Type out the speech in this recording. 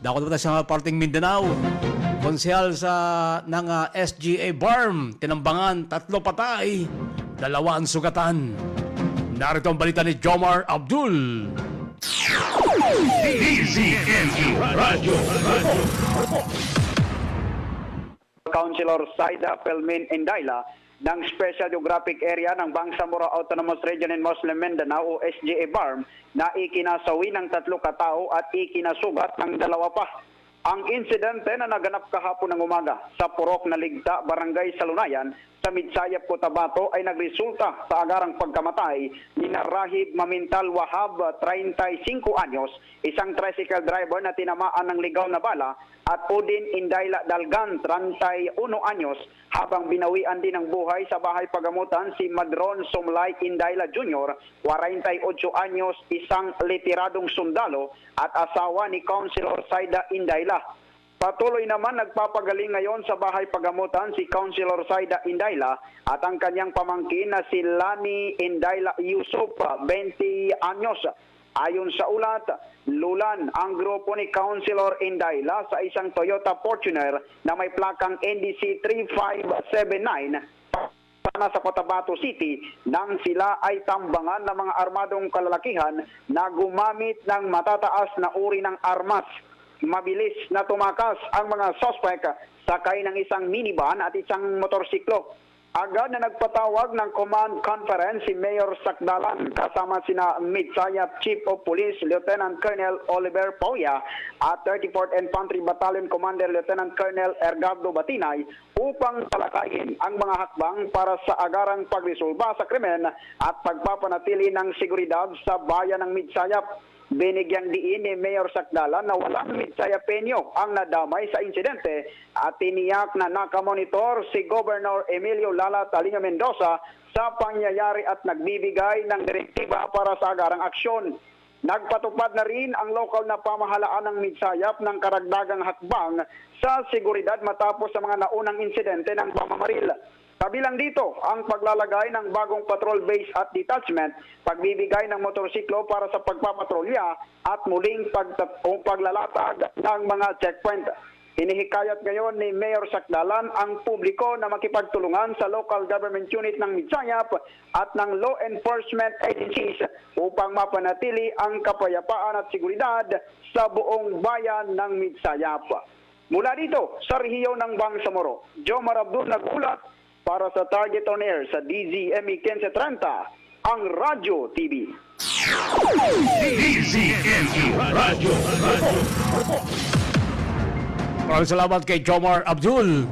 Dako naman sa parting Mindanao. Konsehal ng SGA Barm, tinambangan, 3 patay, 2 ang sugatan. Narito ang balita ni Jomar Abdul. DZME Radio. Councilor Saida Pelmin Indayla ng Special Geographic Area ng Bangsamoro Autonomous Region in Muslim Mindanao o SGA BARM na ikinasawi ng 3 katao at ikinasugat ng 2 pa. Ang insidente na naganap kahapon ng umaga sa Purok na Ligta, Barangay Salunayan, sa Midsayap, Cotabato ay nagresulta sa agarang pagkamatay ni Rahib Mamintal Wahab, 35 anyos, isang tricycle driver na tinamaan ng ligaw na bala, at Odin Indayla Dalgan, 31 anyos, habang binawian din ng buhay sa bahay pagamutan si Madron Somlay Indayla Jr., 48 anyos, isang litiradong sundalo at asawa ni Councilor Saida Indayla. Patuloy naman nagpapagaling ngayon sa bahay pagamutan si Councilor Saida Indayla at ang kanyang pamangkin na si Lani Indayla Yusuf, 20 anyos. Ayon sa ulat, lulan ang grupo ni Councilor Indayla sa isang Toyota Fortuner na may plakang NDC 3579 sa Cotabato City nang sila ay tambangan ng mga armadong kalalakihan na gumamit ng matataas na uri ng armas. Mabilis na tumakas ang mga suspect sakay ng isang minivan at isang motorsiklo. Agad na nagpatawag ng command conference si Mayor Sakdalan kasama sina Midsayap Chief of Police Lieutenant Colonel Oliver Pauya at 34th Infantry Battalion Commander Lieutenant Colonel Ergardo Batinay upang talakayin ang mga hakbang para sa agarang pagresolba sa krimen at pagpapanatili ng seguridad sa bayan ng Midsayap. Binigyang diin ni Mayor Sakdalan na walang Midsayapeño ang nadamay sa insidente at tiniyak na nakamonitor si Governor Emilio Lala Talinga Mendoza sa pangyayari at nagbibigay ng direktiba para sa agarang aksyon. Nagpatupad na rin ang lokal na pamahalaan ng Midsayap ng karagdagang hakbang sa seguridad matapos sa mga naunang insidente ng pamamaril. Kabilang dito ang paglalagay ng bagong patrol base at detachment, pagbibigay ng motorsiklo para sa pagpapatrolya at muling paglalatag ng mga checkpoint. Inihikayat ngayon ni Mayor Sakdalan ang publiko na makipagtulungan sa local government unit ng Midsayap at ng law enforcement agencies upang mapanatili ang kapayapaan at seguridad sa buong bayan ng Midsayap. Mula dito sa rehiyon ng Bangsamoro, Jomar Abdul nagulat para sa Target on Air sa DZME 1530, ang Radyo TV. DZME Radio. Maraming salamat kay Jomar Abdul.